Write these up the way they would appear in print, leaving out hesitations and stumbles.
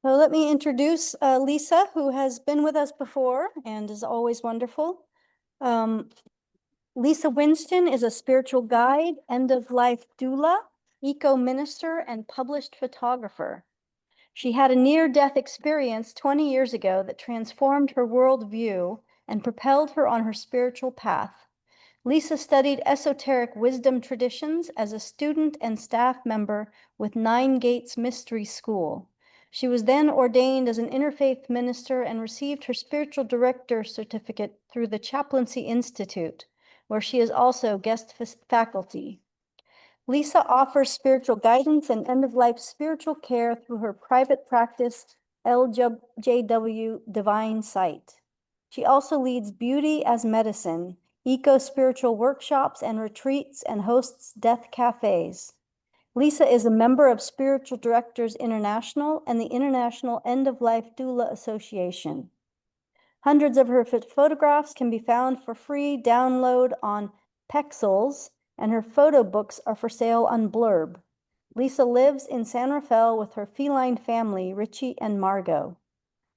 So let me introduce Lisa, who has been with us before and is always wonderful. Um, Lisa Winston is a spiritual guide, end-of-life doula, eco-minister, and published photographer. She had a near-death experience 20 years ago that transformed her worldview and propelled her on her spiritual path. Lisa studied esoteric wisdom traditions as a student and staff member with Nine Gates Mystery School. She was then ordained as an interfaith minister and received her spiritual director certificate through the Chaplaincy Institute, where she is also guest faculty. Lisa offers spiritual guidance and end-of-life spiritual care through her private practice, LJW Divine Sight. She also leads Beauty as Medicine, eco-spiritual workshops and retreats, and hosts death cafes. Lisa is a member of Spiritual Directors International and the International End-of-Life Doula Association. Hundreds of her photographs can be found for free download on Pexels, and her photo books are for sale on Blurb. Lisa lives in San Rafael with her feline family, Richie and Margot.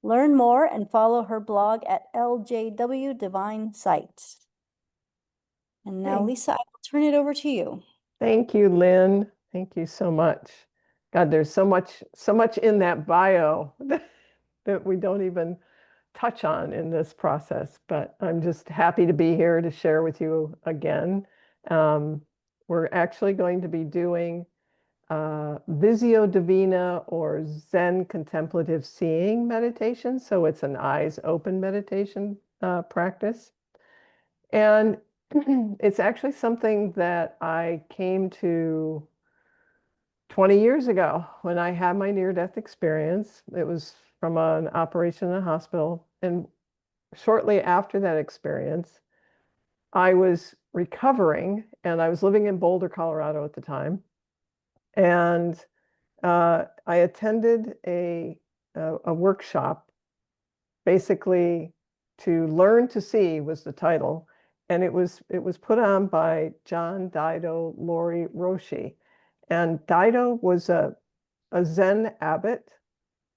Learn more and follow her blog at LJW Divine Sights. And now, Lisa, I will turn it over to you. Thank you, Lynn. Thank you so much. God, there's so much in that bio that we don't even touch on in this process, but I'm just happy to be here to share with you again. We're actually going to be doing Visio Divina or Zen contemplative seeing meditation. So it's an eyes open meditation practice. And it's actually something that I came to 20 years ago when I had my near-death experience. It was from an operation in a hospital. And shortly after that experience, I was recovering and I was living in Boulder, Colorado at the time. And I attended a workshop, basically to learn to see was the title. And it was put on by John Dido, Lori Roshi. And Dido was a Zen abbot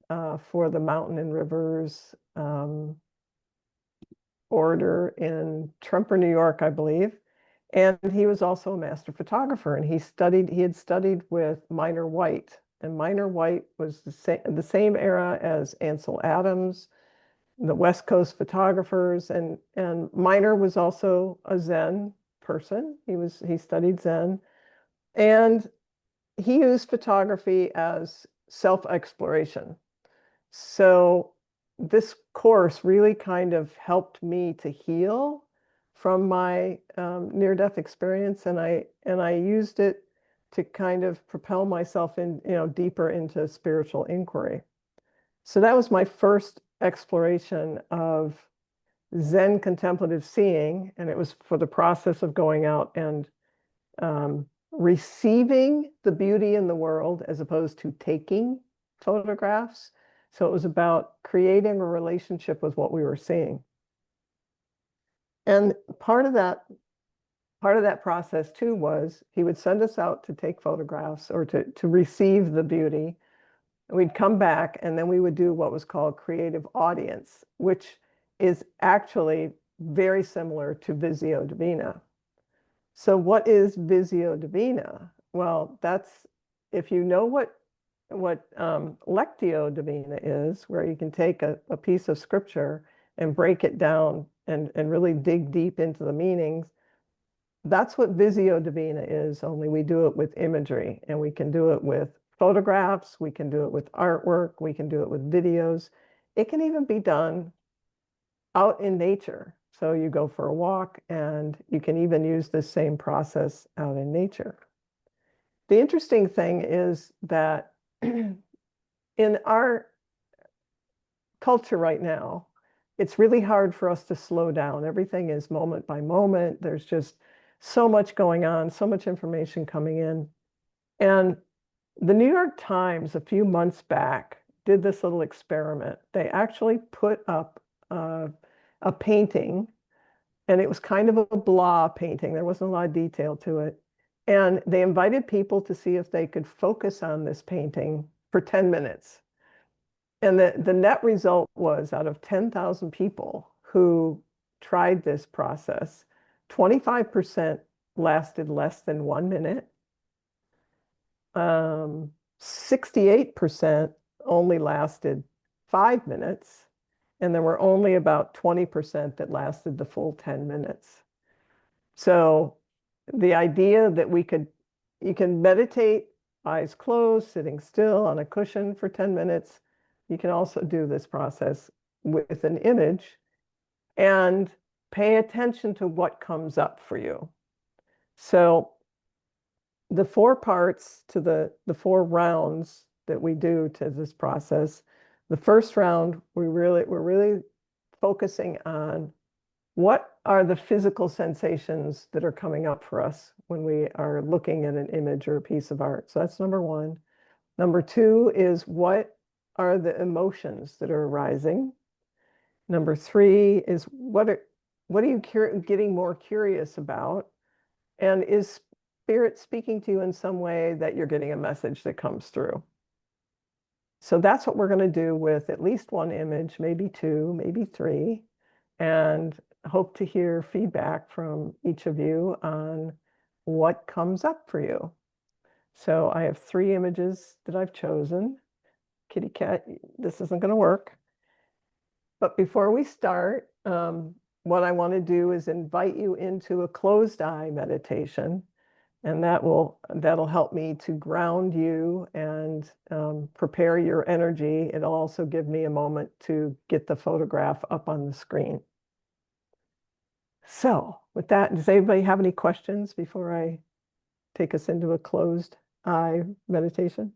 for the Mountain and Rivers order in Tremper, New York, I believe. And he was also a master photographer, and he had studied with Minor White. And Minor White was the same era as Ansel Adams, the West Coast photographers, and Minor was also a Zen person. He studied Zen, and he used photography as self-exploration. So this course really kind of helped me to heal from my near-death experience, and I used it to kind of propel myself in, deeper into spiritual inquiry. So that was my first exploration of Zen contemplative seeing, and it was for the process of going out and receiving the beauty in the world as opposed to taking photographs. So it was about creating a relationship with what we were seeing. And part of that process too was he would send us out to take photographs or to receive the beauty. We'd come back and then we would do what was called creative audience, which is actually very similar to Visio Divina. So what is Visio Divina? Well, that's, if you know what lectio divina is, where you can take a piece of scripture and break it down and really dig deep into the meanings, that's what Visio Divina is, only we do it with imagery, and we can do it with photographs, we can do it with artwork, we can do it with videos. It can even be done out in nature. So you go for a walk and you can even use the same process out in nature. The interesting thing is that in our culture right now, it's really hard for us to slow down. Everything is moment by moment. There's just so much going on, so much information coming in. And the New York Times, a few months back, did this little experiment. They actually put up a painting, and it was kind of a blah painting. There wasn't a lot of detail to it. And they invited people to see if they could focus on this painting for 10 minutes. And the net result was out of 10,000 people who tried this process, 25% lasted less than 1 minute. 68% only lasted 5 minutes. And there were only about 20% that lasted the full 10 minutes. So the idea that you can meditate, eyes closed, sitting still on a cushion for 10 minutes. You can also do this process with an image and pay attention to what comes up for you. So the 4 parts to the 4 rounds that we do to this process, the first round, we're really focusing on what are the physical sensations that are coming up for us when we are looking at an image or a piece of art. So that's number 1. Number 2 is what are the emotions that are arising. Number 3 is what are you getting more curious about? And is Spirit speaking to you in some way that you're getting a message that comes through? So that's what we're going to do with at least 1 image, maybe 2, maybe 3, and hope to hear feedback from each of you on what comes up for you. So I have 3 images that I've chosen. Kitty cat, this isn't going to work. But before we start, what I want to do is invite you into a closed eye meditation. And that'll help me to ground you and prepare your energy. It'll also give me a moment to get the photograph up on the screen. So with that, does anybody have any questions before I take us into a closed eye meditation?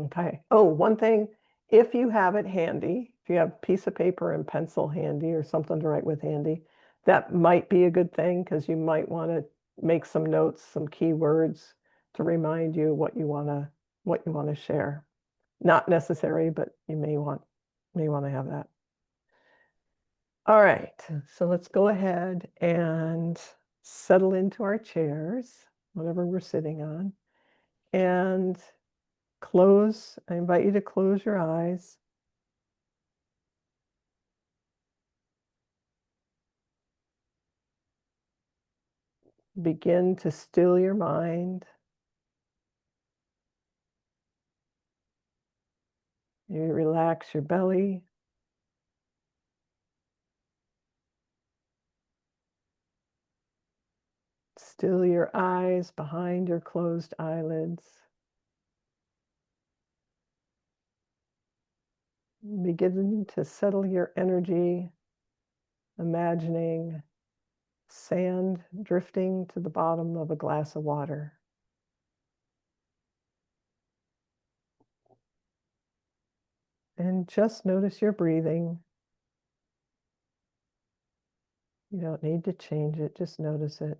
Okay. Oh, one thing, if you have it handy, if you have a piece of paper and pencil handy or something to write with handy, that might be a good thing because you might want to make some notes, some keywords to remind you what you want to share. Not necessary, but you may want to have that. All right, so let's go ahead and settle into our chairs, whatever we're sitting on, and I invite you to close your eyes. Begin to still your mind. You relax your belly. Still your eyes behind your closed eyelids. Begin to settle your energy, imagining sand drifting to the bottom of a glass of water. And just notice your breathing. You don't need to change it, just notice it.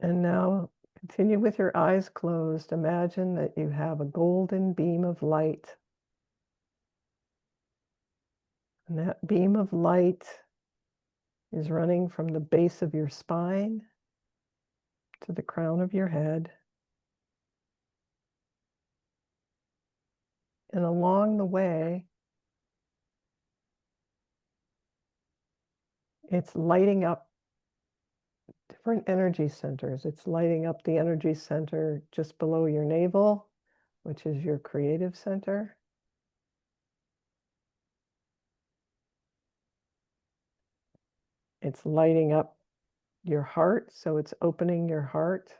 And now continue with your eyes closed. Imagine that you have a golden beam of light. And that beam of light is running from the base of your spine to the crown of your head. And along the way, it's lighting up different energy centers. It's lighting up the energy center just below your navel, which is your creative center. It's lighting up your heart, so it's opening your heart.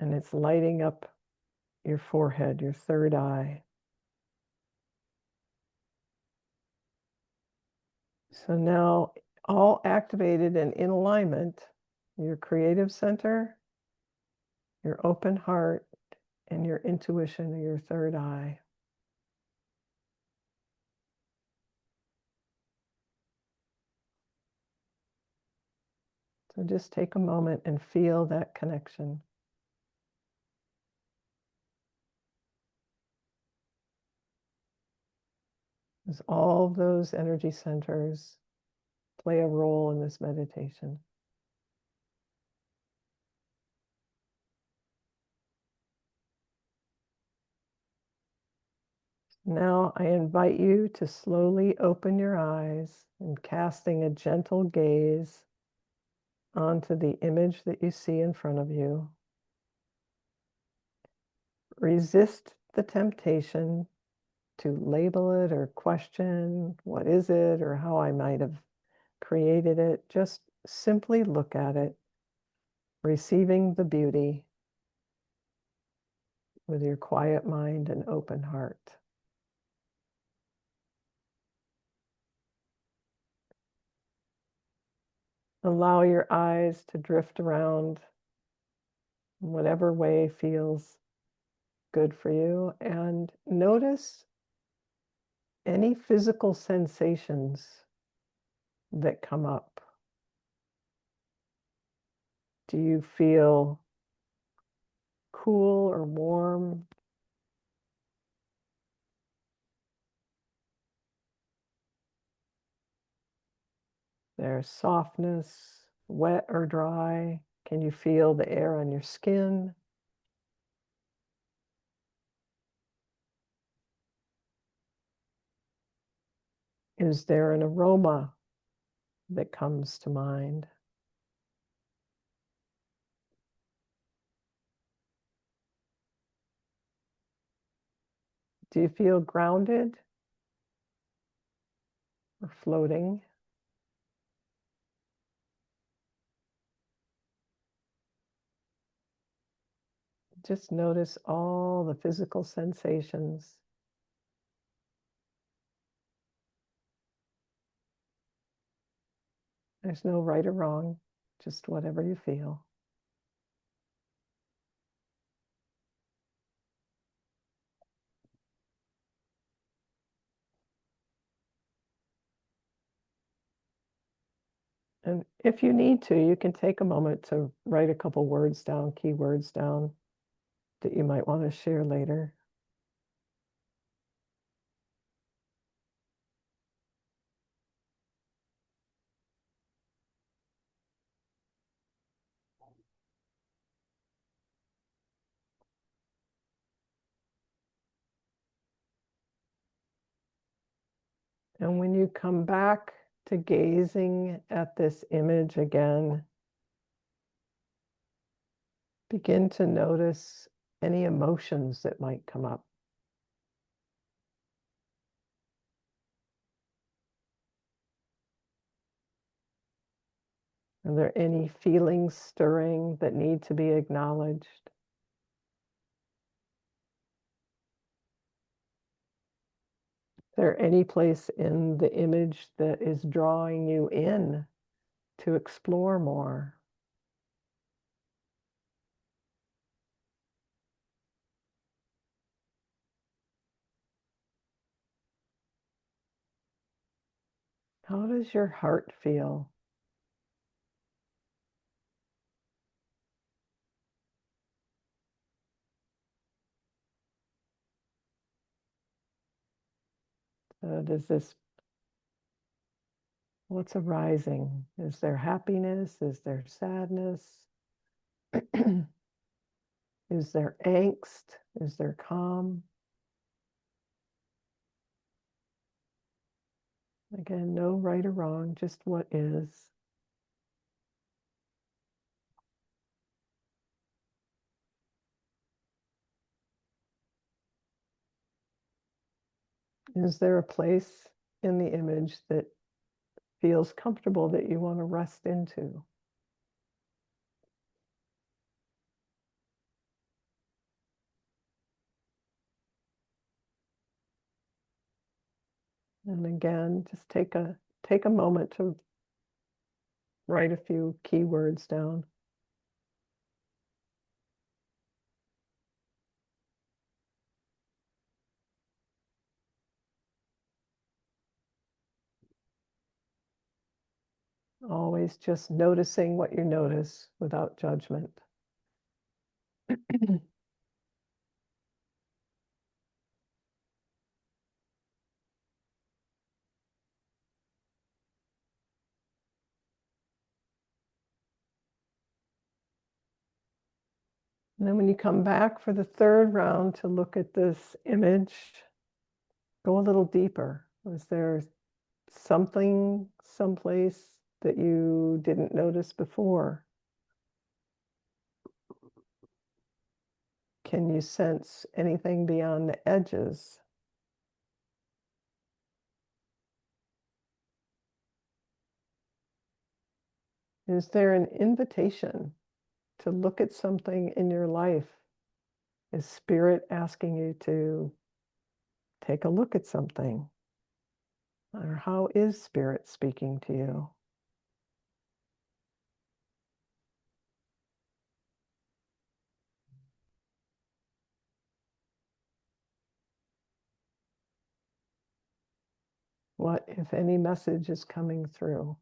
And it's lighting up your forehead, your third eye. So now, all activated and in alignment, your creative center, your open heart, and your intuition, or your third eye. So just take a moment and feel that connection. as all of those energy centers play a role in this meditation. Now I invite you to slowly open your eyes and casting a gentle gaze onto the image that you see in front of you. Resist the temptation to label it or question what is it or how I might have created it. Just simply look at it, receiving the beauty with your quiet mind and open heart. Allow your eyes to drift around in whatever way feels good for you, and notice any physical sensations that come up. Do you feel cool or warm? There's softness, wet or dry? Can you feel the air on your skin? Is there an aroma that comes to mind? Do you feel grounded or floating? Just notice all the physical sensations. There's no right or wrong, just whatever you feel. And if you need to, you can take a moment to write a couple words down, key words down that you might want to share later. And when you come back to gazing at this image again, begin to notice any emotions that might come up. Are there any feelings stirring that need to be acknowledged? Is there any place in the image that is drawing you in to explore more? How does your heart feel? What's arising? Is there happiness? Is there sadness? Is there angst? Is there calm? Again, no right or wrong, just what is. Is there a place in the image that feels comfortable that you want to rest into? And again, just take a moment to write a few key words down. Always just noticing what you notice without judgment. And then when you come back for the third round to look at this image, go a little deeper. Was there something someplace that you didn't notice before? Can you sense anything beyond the edges? Is there an invitation to look at something in your life? Is Spirit asking you to take a look at something? Or how is Spirit speaking to you? What, if any, message is coming through?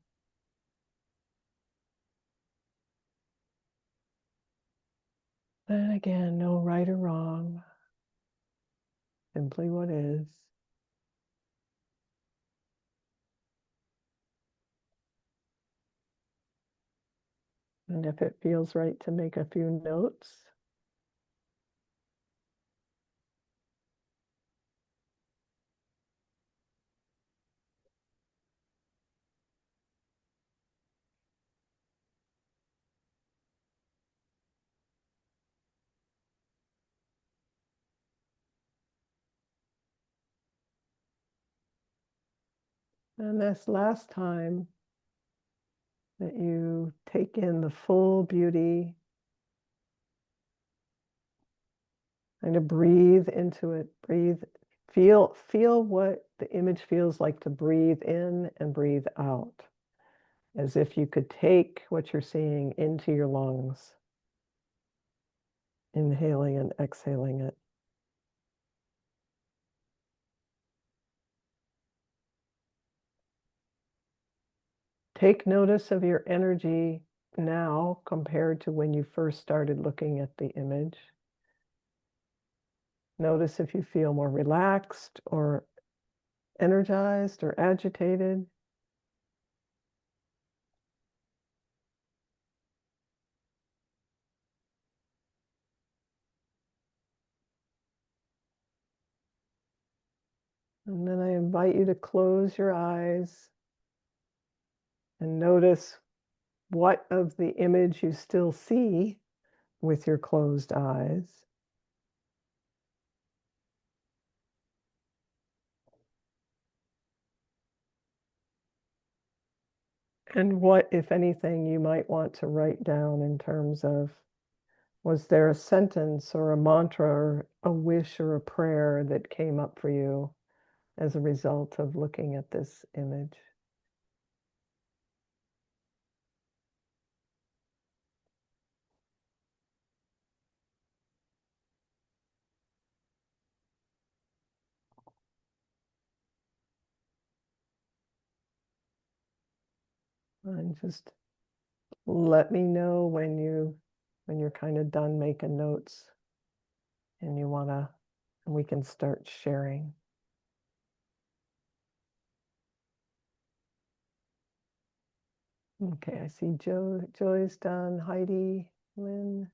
And again, no right or wrong, simply what is. And if it feels right to make a few notes, and this last time that you take in the full beauty and to breathe into it, feel what the image feels like to breathe in and breathe out, as if you could take what you're seeing into your lungs, inhaling and exhaling it. Take notice of your energy now compared to when you first started looking at the image. Notice if you feel more relaxed or energized or agitated. And then I invite you to close your eyes and notice what of the image you still see with your closed eyes. And what, if anything, you might want to write down in terms of, was there a sentence or a mantra or a wish or a prayer that came up for you as a result of looking at this image? And just let me know when you're kind of done making notes and you wanna, and we can start sharing. Okay, I see Joy's done, Heidi, Lynn.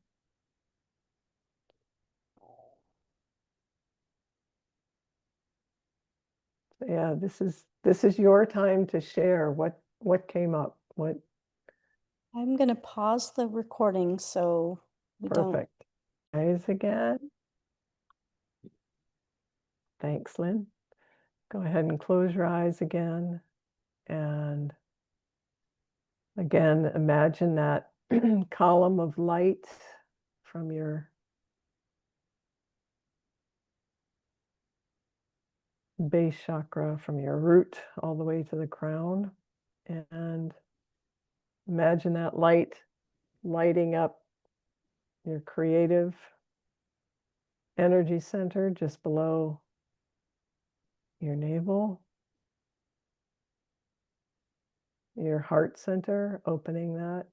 Yeah, this is your time to share what came up. What I'm going to pause the recording so we don't. perfect. Eyes again. Thanks, Lynn. Go ahead and close your eyes again. And again, imagine that column of light from your base chakra, from your root all the way to the crown. And imagine that light lighting up your creative energy center just below your navel, your heart center, opening that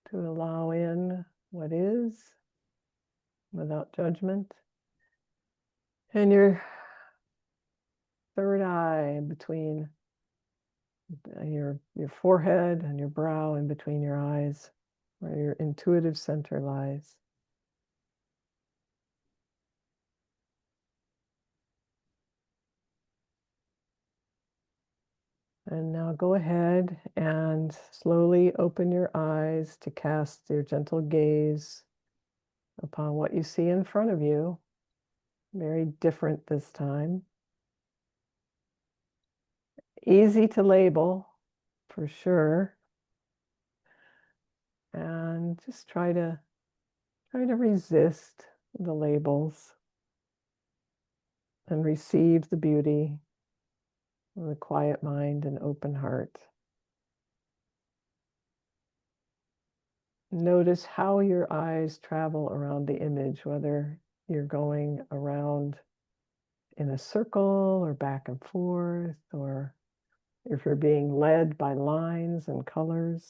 to allow in what is without judgment. And your third eye between your forehead and your brow, in between your eyes. where your intuitive center lies. And now go ahead and slowly open your eyes to cast your gentle gaze upon what you see in front of you. Very different this time. Easy to label, for sure. And just try to resist the labels and receive the beauty with a quiet mind and open heart. Notice how your eyes travel around the image, whether you're going around in a circle or back and forth, or if you're being led by lines and colors.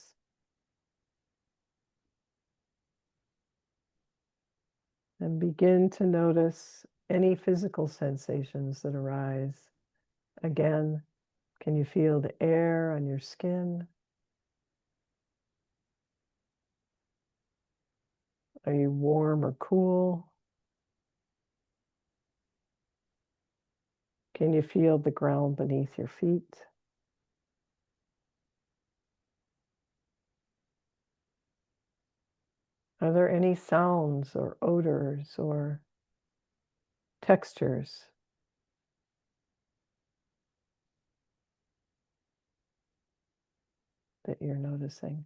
And begin to notice any physical sensations that arise. Again, can you feel the air on your skin? Are you warm or cool? Can you feel the ground beneath your feet? Are there any sounds or odors or textures that you're noticing?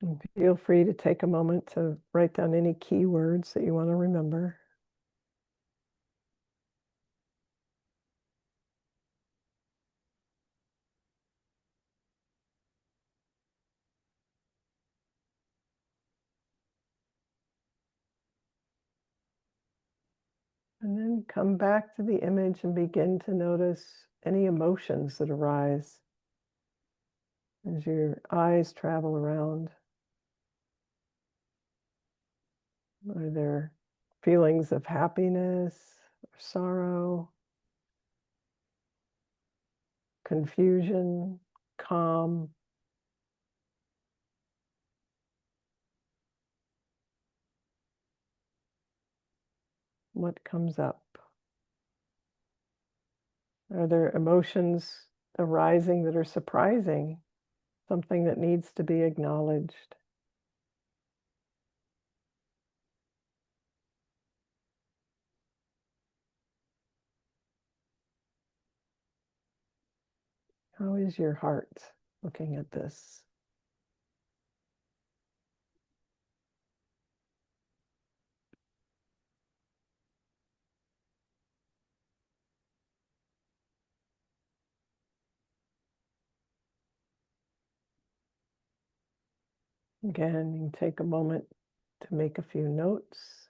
And feel free to take a moment to write down any key words that you want to remember. And then come back to the image and begin to notice any emotions that arise as your eyes travel around. Are there feelings of happiness or sorrow, confusion, calm? What comes up? Are there emotions arising that are surprising? Something that needs to be acknowledged? How is your heart looking at this? Again, you can take a moment to make a few notes.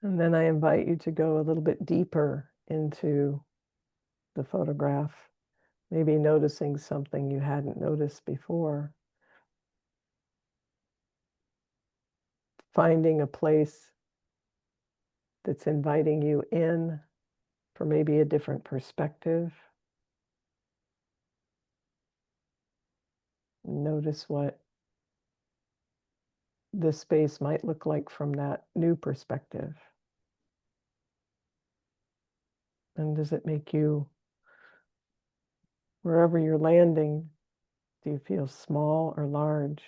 And then I invite you to go a little bit deeper into the photograph, maybe noticing something you hadn't noticed before. Finding a place that's inviting you in for maybe a different perspective. Notice what this space might look like from that new perspective. And does it make you, wherever you're landing, do you feel small or large?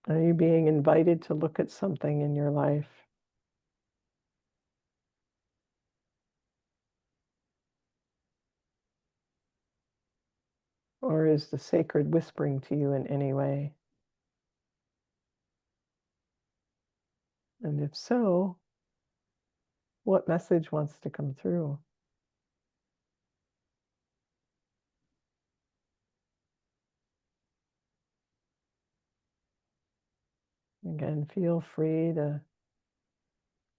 Are you being invited to look at something in your life? Or is the sacred whispering to you in any way? And if so, what message wants to come through. Again, feel free to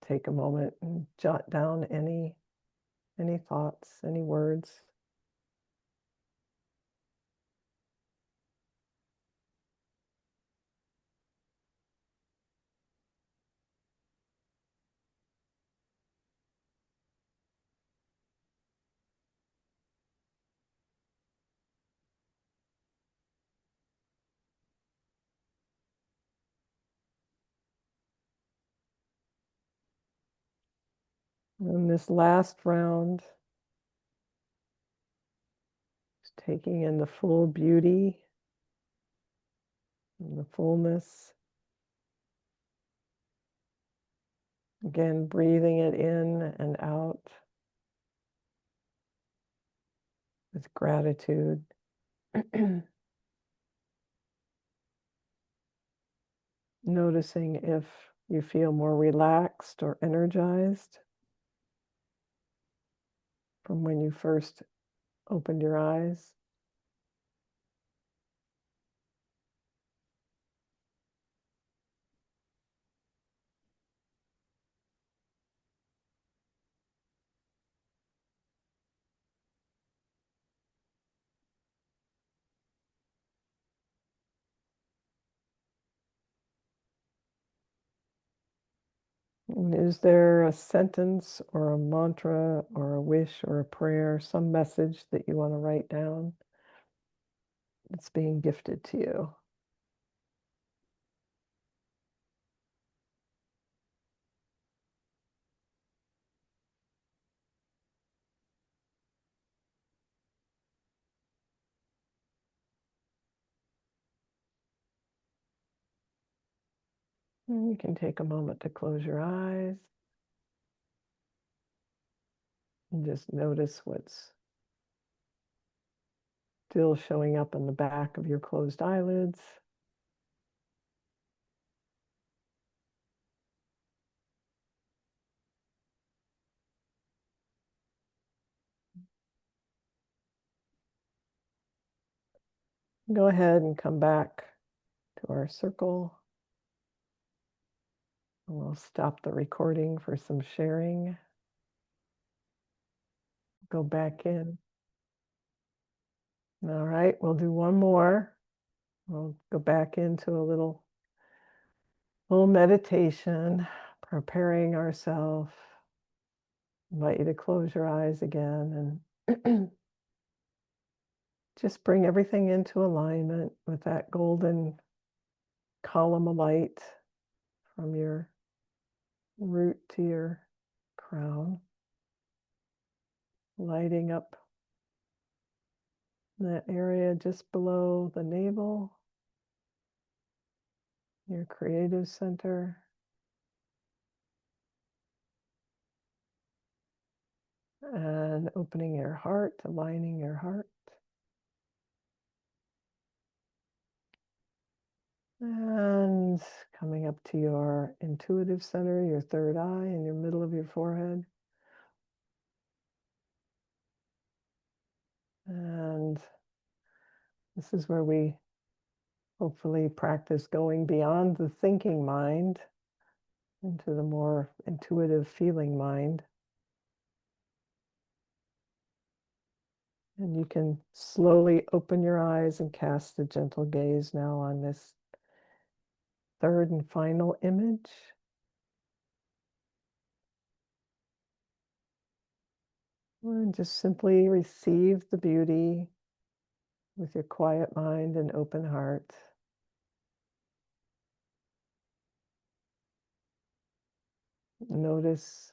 take a moment and jot down any thoughts, any words. And this last round, just taking in the full beauty and the fullness. Again, breathing it in and out with gratitude. Noticing if you feel more relaxed or energized from when you first opened your eyes. And is there a sentence or a mantra or a wish or a prayer, some message that you want to write down that's being gifted to you? And you can take a moment to close your eyes and just notice what's still showing up in the back of your closed eyelids. Go ahead and come back to our circle. And we'll stop the recording for some sharing. Go back in. All right, we'll do one more. We'll go back into a little meditation, preparing ourselves. Invite you to close your eyes again and just bring everything into alignment with that golden column of light from your root to your crown, lighting up that area just below the navel, your creative center. And opening your heart, aligning your heart. And coming up to your intuitive center, your third eye in your middle of your forehead. And this is where we hopefully practice going beyond the thinking mind into the more intuitive feeling mind. And you can slowly open your eyes and cast a gentle gaze now on this third and final image. And just simply receive the beauty with your quiet mind and open heart. Notice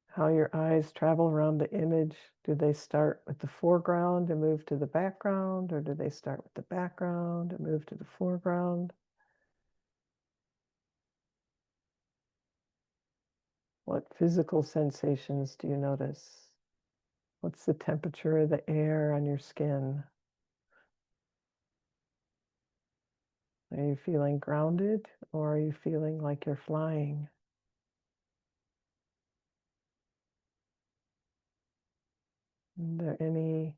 how your eyes travel around the image. Do they start with the foreground and move to the background, or do they start with the background and move to the foreground? What physical sensations do you notice? What's the temperature of the air on your skin? Are you feeling grounded, or are you feeling like you're flying? Are there any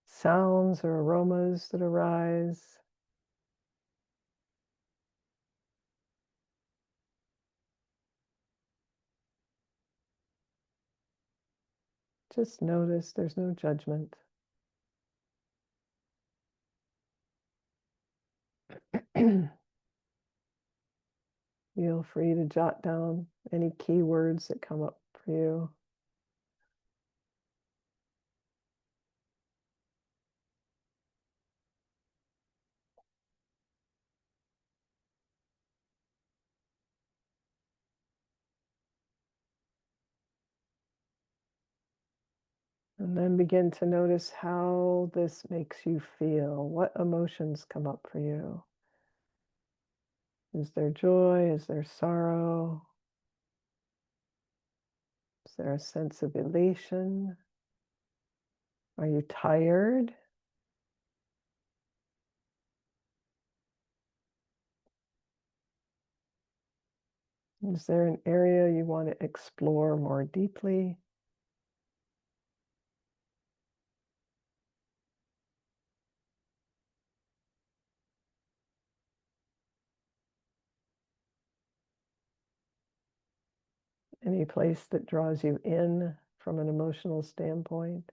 sounds or aromas that arise? Just notice, there's no judgment. Feel free to jot down any keywords that come up for you. And then begin to notice how this makes you feel. What emotions come up for you? Is there joy? Is there sorrow? Is there a sense of elation? Are you tired? Is there an area you want to explore more deeply? Any place that draws you in from an emotional standpoint?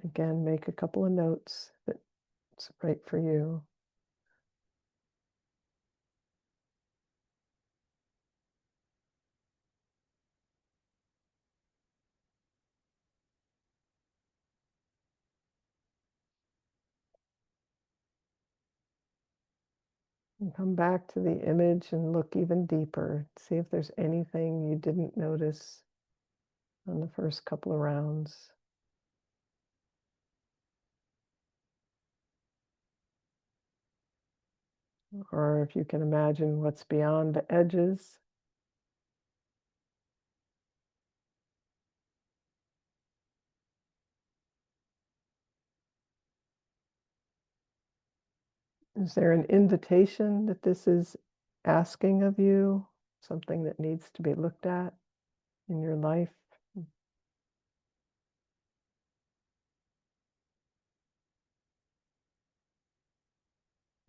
Again, make a couple of notes that's right for you. And come back to the image and look even deeper. See if there's anything you didn't notice on the first couple of rounds. Or if you can imagine what's beyond the edges. Is there an invitation that this is asking of you? Something that needs to be looked at in your life?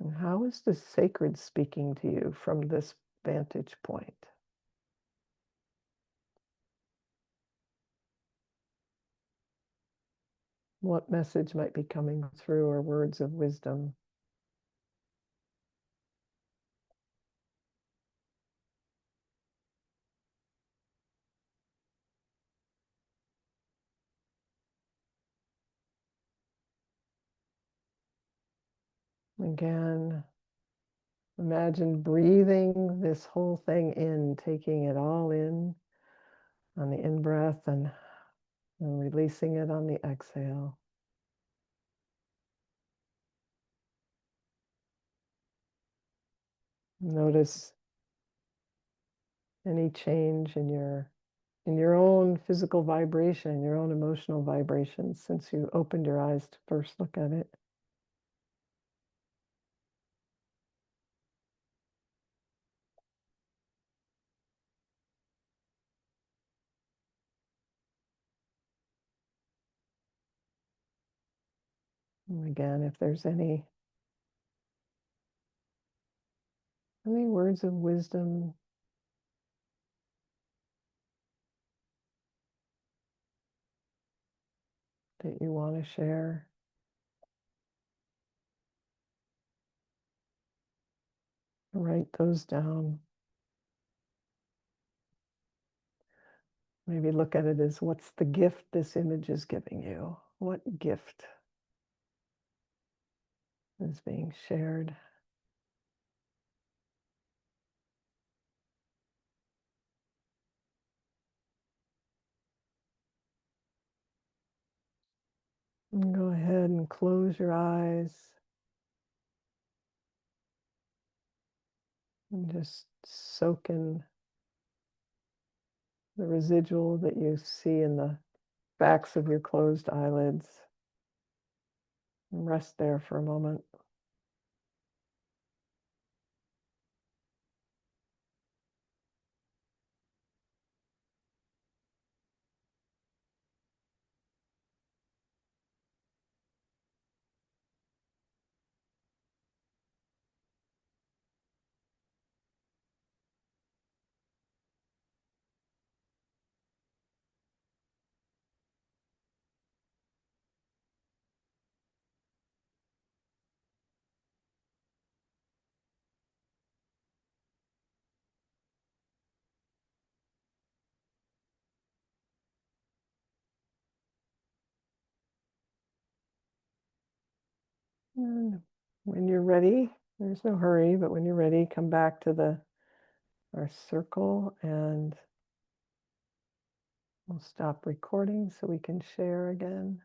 And how is the sacred speaking to you from this vantage point? What message might be coming through, or words of wisdom? Again, imagine breathing this whole thing in, taking it all in on the in-breath and releasing it on the exhale. Notice any change in your own physical vibration, your own emotional vibration since you opened your eyes to first look at it. And again, if there's any words of wisdom that you want to share, write those down. Maybe look at it as, what's the gift this image is giving you? What gift is being shared? And go ahead and close your eyes and just soak in the residual that you see in the backs of your closed eyelids. And rest there for a moment. And when you're ready, there's no hurry, but when you're ready, come back to our circle and we'll stop recording so we can share again.